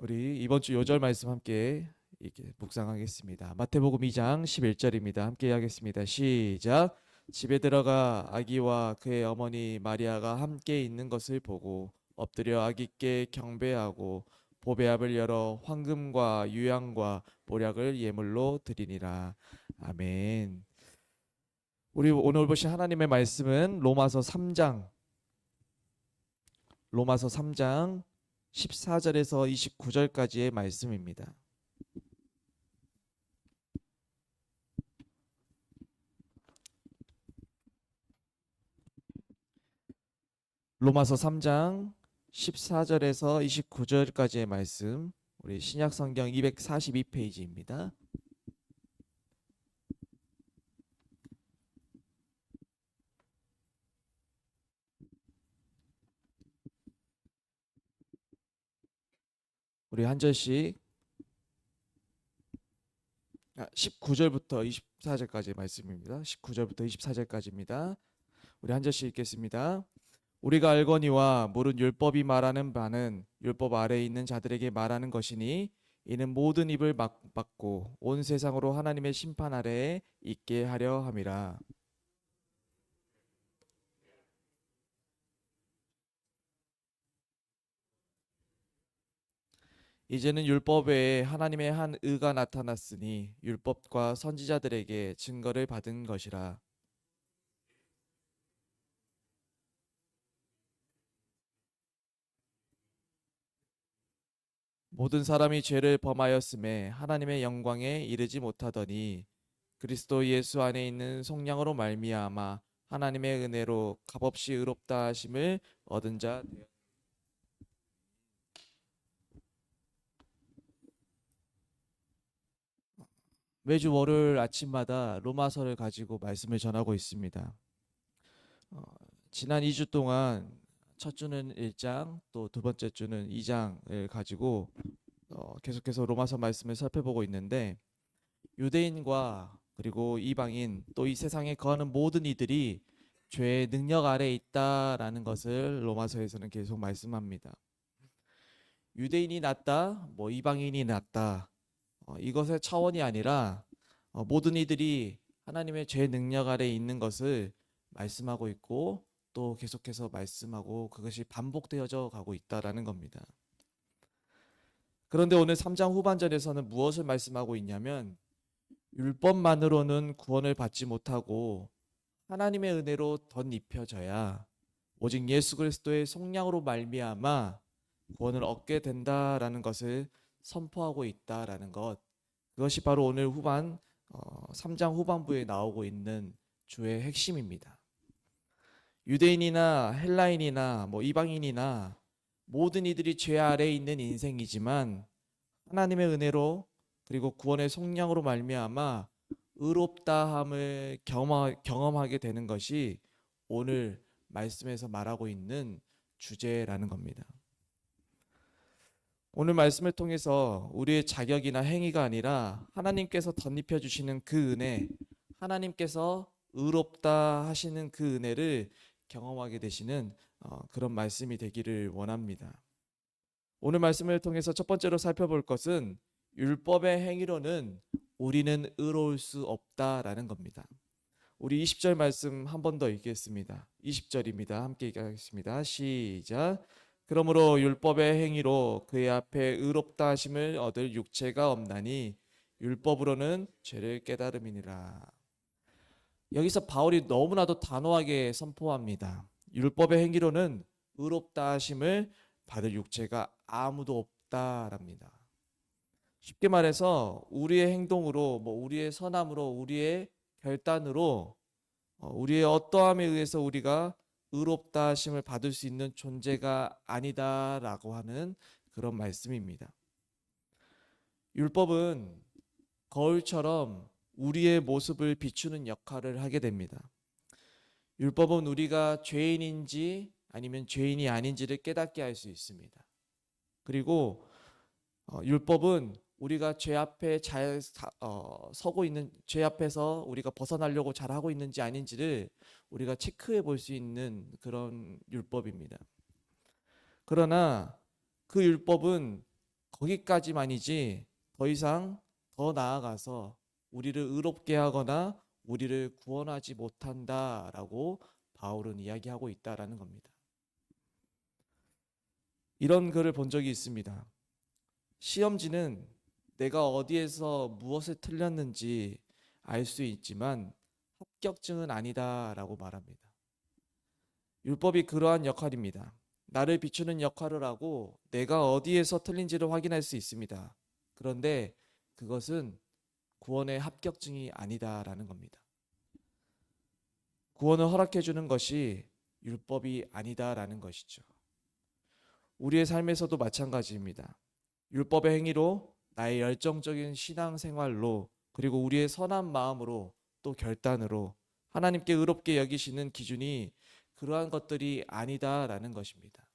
우리 이번 주 요절 말씀 함께 이렇게 묵상하겠습니다. 마태복음 2장 11절입니다. 함께 하겠습니다. 시작. 집에 들어가 아기와 그의 어머니 마리아가 함께 있는 것을 보고 엎드려 아기께 경배하고 보배압을 열어 황금과 유향과 보약을 예물로 드리니라. 아멘. 우리 오늘 보신 하나님의 말씀은 로마서 3장 14절에서 29절까지의 말씀입니다. 로마서 3장 14절에서 29절까지의 말씀, 우리 신약 성경 242페이지입니다. 우리 한 절씩 19절부터 24절까지의 말씀입니다. 19절부터 24절까지입니다. 우리 한 절씩 읽겠습니다. 우리가 알거니와 모든 율법이 말하는 바는 율법 아래에 있는 자들에게 말하는 것이니 이는 모든 입을 막고 온 세상으로 하나님의 심판 아래에 있게 하려 함이라. 이제는 율법 외에 하나님의 한 의가 나타났으니 율법과 선지자들에게 증거를 받은 것이라. 모든 사람이 죄를 범하였음에 하나님의 영광에 이르지 못하더니 그리스도 예수 안에 있는 속량으로 말미암아 하나님의 은혜로 값없이 의롭다 하심을 얻은 자 되었. 매주 월요일 아침마다 로마서를 가지고 말씀을 전하고 있습니다. 어, 지난 2주 동안 첫 주는 1장, 또 두 번째 주는 2장을 가지고 계속해서 로마서 말씀을 살펴보고 있는데, 유대인과 그리고 이방인 또 이 세상에 거하는 모든 이들이 죄의 능력 아래에 있다라는 것을 로마서에서는 계속 말씀합니다. 유대인이 낫다, 뭐 이방인이 낫다, 이것의 차원이 아니라 모든 이들이 하나님의 죄 능력 아래에 있는 것을 말씀하고 있고, 또 계속해서 말씀하고 그것이 반복되어져 가고 있다라는 겁니다. 그런데 오늘 3장 후반전에서는 무엇을 말씀하고 있냐면, 율법만으로는 구원을 받지 못하고 하나님의 은혜로 덧입혀져야 오직 예수 그리스도의 속량으로 말미암아 구원을 얻게 된다라는 것을 선포하고 있다라는 것. 그것이 바로 오늘 3장 후반부에 나오고 있는 주의 핵심입니다. 유대인이나 헬라인이나 뭐 이방인이나 모든 이들이 죄 아래에 있는 인생이지만 하나님의 은혜로 그리고 구원의 속량으로 말미암아 의롭다함을 경험하게 되는 것이 오늘 말씀에서 말하고 있는 주제라는 겁니다. 오늘 말씀을 통해서 우리의 자격이나 행위가 아니라 하나님께서 덧입혀 주시는 그 은혜, 하나님께서 의롭다 하시는 그 은혜를 경험하게 되시는 그런 말씀이 되기를 원합니다. 오늘 말씀을 통해서 첫 번째로 살펴볼 것은 율법의 행위로는 우리는 의로울 수 없다라는 겁니다. 우리 20절 말씀 한 번 더 읽겠습니다. 20절입니다. 함께 읽겠습니다. 시작. 그러므로 율법의 행위로 그의 앞에 의롭다 하심을 얻을 육체가 없나니 율법으로는 죄를 깨달음이니라. 여기서 바울이 너무나도 단호하게 선포합니다. 율법의 행위로는 의롭다 하심을 받을 육체가 아무도 없다랍니다. 쉽게 말해서 우리의 행동으로, 우리의 선함으로, 우리의 결단으로, 우리의 어떠함에 의해서 우리가 의롭다 하심을 받을 수 있는 존재가 아니다라고 하는 그런 말씀입니다. 율법은 거울처럼 우리의 모습을 비추는 역할을 하게 됩니다. 율법은 우리가 죄인인지 아니면 죄인이 아닌지를 깨닫게 할 수 있습니다. 그리고 율법은 우리가 죄 앞에 잘 서고 있는, 죄 앞에서 우리가 벗어나려고 잘 하고 있는지 아닌지를 우리가 체크해 볼 수 있는 그런 율법입니다. 그러나 그 율법은 거기까지만이지 더 이상 더 나아가서 우리를 의롭게 하거나 우리를 구원하지 못한다라고 바울은 이야기하고 있다라는 겁니다. 이런 글을 본 적이 있습니다. 시험지는 내가 어디에서 무엇을 틀렸는지 알 수 있지만 합격증은 아니다라고 말합니다. 율법이 그러한 역할입니다. 나를 비추는 역할을 하고 내가 어디에서 틀린지를 확인할 수 있습니다. 그런데 그것은 구원의 합격증이 아니다라는 겁니다. 구원을 허락해 주는 것이 율법이 아니다라는 것이죠. 우리의 삶에서도 마찬가지입니다. 율법의 행위로 나의 열정적인 신앙생활로 그리고 우리의 선한 마음으로 또 결단으로 하나님께 의롭게 여기시는 기준이 그러한 것들이 아니다라는 것입니다.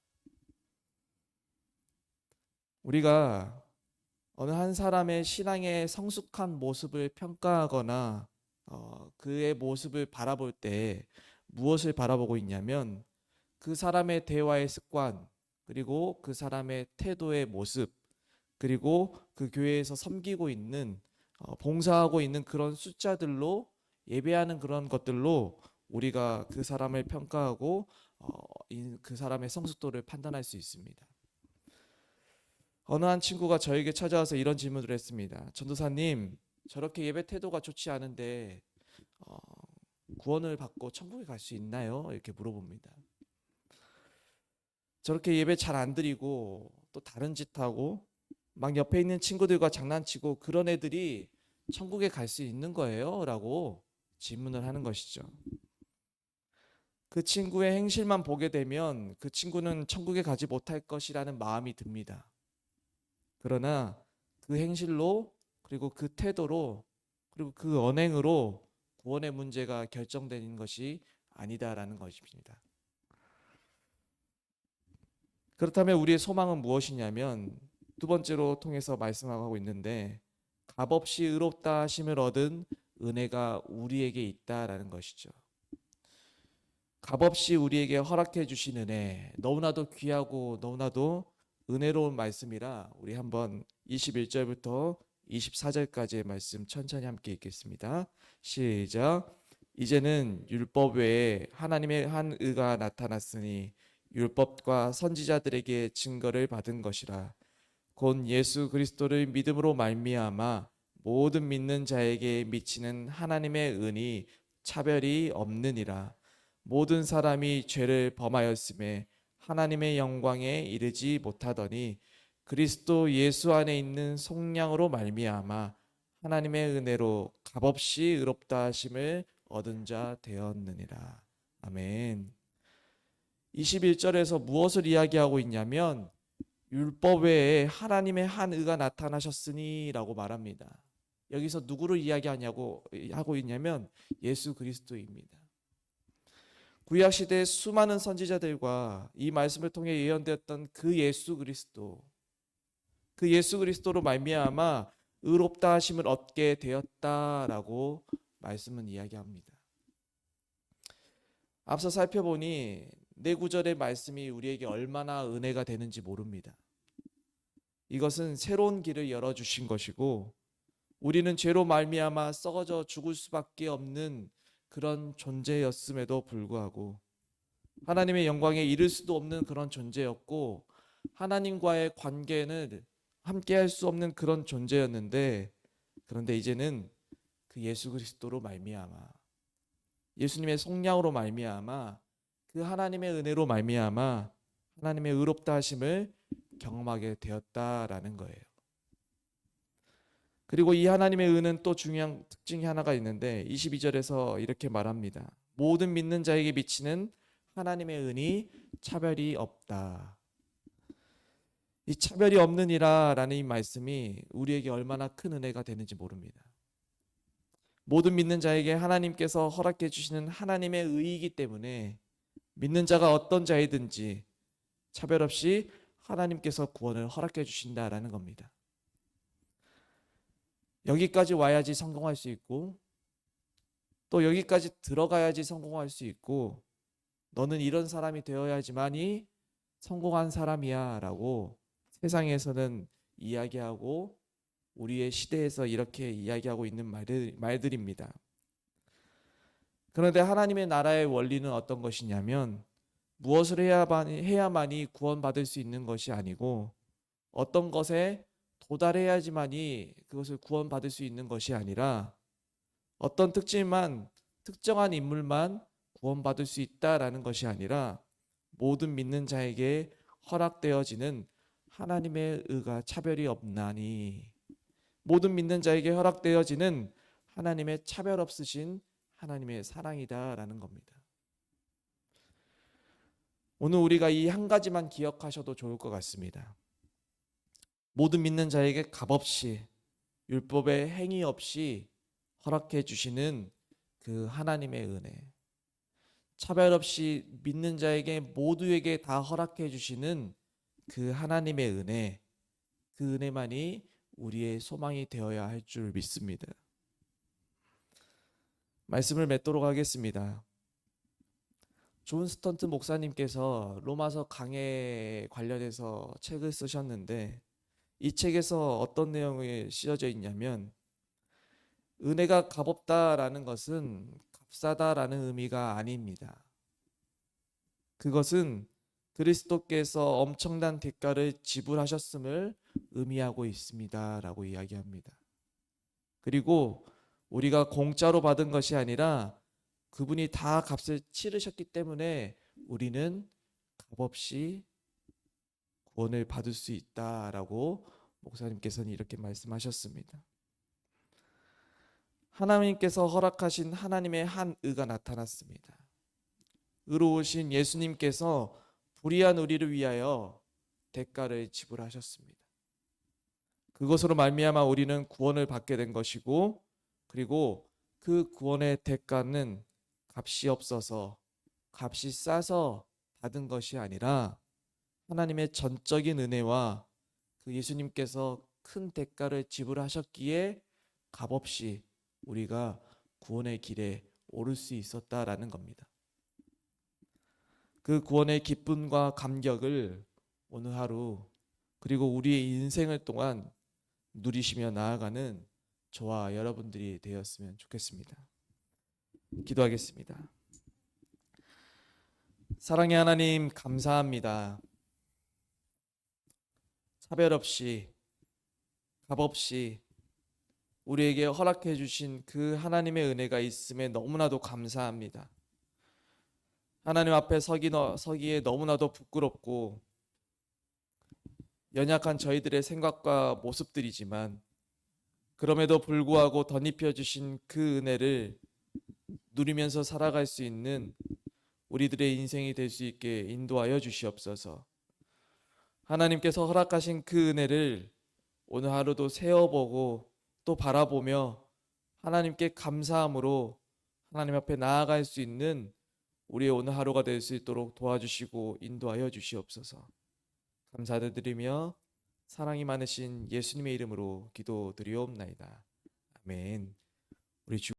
우리가 어느 한 사람의 신앙의 성숙한 모습을 평가하거나 그의 모습을 바라볼 때 무엇을 바라보고 있냐면 그 사람의 대화의 습관, 그리고 그 사람의 태도의 모습, 그리고 그 교회에서 섬기고 있는 봉사하고 있는 그런 숫자들로 예배하는 그런 것들로 우리가 그 사람을 평가하고 그 사람의 성숙도를 판단할 수 있습니다. 어느 한 친구가 저에게 찾아와서 이런 질문을 했습니다. 전도사님, 저렇게 예배 태도가 좋지 않은데 어, 구원을 받고 천국에 갈 수 있나요? 이렇게 물어봅니다. 저렇게 예배 잘 안 드리고 또 다른 짓 하고 막 옆에 있는 친구들과 장난치고 그런 애들이 천국에 갈 수 있는 거예요? 라고 질문을 하는 것이죠. 그 친구의 행실만 보게 되면 그 친구는 천국에 가지 못할 것이라는 마음이 듭니다. 그러나 그 행실로 그리고 그 태도로 그리고 그 언행으로 구원의 문제가 결정되는 것이 아니다라는 것입니다. 그렇다면 우리의 소망은 무엇이냐면 두 번째로 통해서 말씀하고 있는데 값없이 의롭다 하심을 얻은 은혜가 우리에게 있다라는 것이죠. 값없이 우리에게 허락해 주신 은혜, 너무나도 귀하고 너무나도 은혜로운 말씀이라 우리 한번 21절부터 24절까지의 말씀 천천히 함께 읽겠습니다. 시작. 이제는 율법 외에 하나님의 한 의가 나타났으니 율법과 선지자들에게 증거를 받은 것이라. 곧 예수 그리스도를 믿음으로 말미암아 모든 믿는 자에게 미치는 하나님의 은이 차별이 없느니라. 모든 사람이 죄를 범하였음에 하나님의 영광에 이르지 못하더니 그리스도 예수 안에 있는 속량으로 말미암아 하나님의 은혜로 값없이 의롭다 하심을 얻은 자 되었느니라. 아멘. 21절에서 무엇을 이야기하고 있냐면 율법 외에 하나님의 한 의가 나타나셨으니 라고 말합니다. 여기서 누구를 이야기하냐고 하고 있냐면 예수 그리스도입니다. 구약 시대의 수많은 선지자들과 이 말씀을 통해 예언되었던 그 예수 그리스도로 말미암아 의롭다 하심을 얻게 되었다라고 말씀은 이야기합니다. 앞서 살펴보니 네 구절의 말씀이 우리에게 얼마나 은혜가 되는지 모릅니다. 이것은 새로운 길을 열어주신 것이고 우리는 죄로 말미암아 썩어져 죽을 수밖에 없는 그런 존재였음에도 불구하고 하나님의 영광에 이를 수도 없는 그런 존재였고 하나님과의 관계는 함께할 수 없는 그런 존재였는데 그런데 이제는 그 예수 그리스도로 말미암아 예수님의 속량으로 말미암아 그 하나님의 은혜로 말미암아 하나님의 의롭다 하심을 경험하게 되었다라는 거예요. 그리고 이 하나님의 은은 또 중요한 특징이 하나가 있는데 22절에서 이렇게 말합니다. 모든 믿는 자에게 미치는 하나님의 은이 차별이 없다. 이 차별이 없느니라라는 이 말씀이 우리에게 얼마나 큰 은혜가 되는지 모릅니다. 모든 믿는 자에게 하나님께서 허락해 주시는 하나님의 의이기 때문에 믿는 자가 어떤 자이든지 차별 없이 하나님께서 구원을 허락해 주신다라는 겁니다. 여기까지 와야지 성공할 수 있고 또 여기까지 들어가야지 성공할 수 있고 너는 이런 사람이 되어야지만이 성공한 사람이야 라고 세상에서는 이야기하고 우리의 시대에서 이렇게 이야기하고 있는 말들입니다. 그런데 하나님의 나라의 원리는 어떤 것이냐면 무엇을 해야만이 구원받을 수 있는 것이 아니고 어떤 것에 도달해야지만이 그것을 구원받을 수 있는 것이 아니라 어떤 특정한 인물만 구원받을 수 있다라는 것이 아니라 모든 믿는 자에게 허락되어지는 하나님의 의가 차별이 없나니 모든 믿는 자에게 허락되어지는 하나님의 차별 없으신 하나님의 사랑이다라는 겁니다. 오늘 우리가 이 한 가지만 기억하셔도 좋을 것 같습니다. 모든 믿는 자에게 값없이 율법의 행위 없이 허락해 주시는 그 하나님의 은혜, 차별 없이 믿는 자에게 모두에게 다 허락해 주시는 그 하나님의 은혜, 그 은혜만이 우리의 소망이 되어야 할 줄 믿습니다. 말씀을 맺도록 하겠습니다. 존 스턴트 목사님께서 로마서 강해 관련해서 책을 쓰셨는데 이 책에서 어떤 내용이 쓰여져 있냐면 은혜가 값없다라는 것은 값싸다라는 의미가 아닙니다. 그것은 그리스도께서 엄청난 대가를 지불하셨음을 의미하고 있습니다라고 이야기합니다. 그리고 우리가 공짜로 받은 것이 아니라 그분이 다 값을 치르셨기 때문에 우리는 값없이 구원을 받을 수 있다라고 목사님께서는 이렇게 말씀하셨습니다. 하나님께서 허락하신 하나님의 한 의가 나타났습니다. 의로우신 예수님께서 불의한 우리를 위하여 대가를 지불하셨습니다. 그것으로 말미암아 우리는 구원을 받게 된 것이고 그리고 그 구원의 대가는 값이 없어서 값이 싸서 받은 것이 아니라 하나님의 전적인 은혜와 그 예수님께서 큰 대가를 지불하셨기에 값없이 우리가 구원의 길에 오를 수 있었다라는 겁니다. 그 구원의 기쁨과 감격을 오늘 하루 그리고 우리의 인생을 동안 누리시며 나아가는 저와 여러분들이 되었으면 좋겠습니다. 기도하겠습니다. 사랑의 하나님 감사합니다. 차별 없이 값 없이 우리에게 허락해 주신 그 하나님의 은혜가 있음에 너무나도 감사합니다. 하나님 앞에 서기에 너무나도 부끄럽고 연약한 저희들의 생각과 모습들이지만 그럼에도 불구하고 덧입혀 주신 그 은혜를 누리면서 살아갈 수 있는 우리들의 인생이 될 수 있게 인도하여 주시옵소서. 하나님께서 허락하신 그 은혜를 오늘 하루도 세어보고 또 바라보며 하나님께 감사함으로 하나님 앞에 나아갈 수 있는 우리의 오늘 하루가 될 수 있도록 도와주시고 인도하여 주시옵소서. 감사드리며 사랑이 많으신 예수님의 이름으로 기도드리옵나이다. 아멘. 우리 주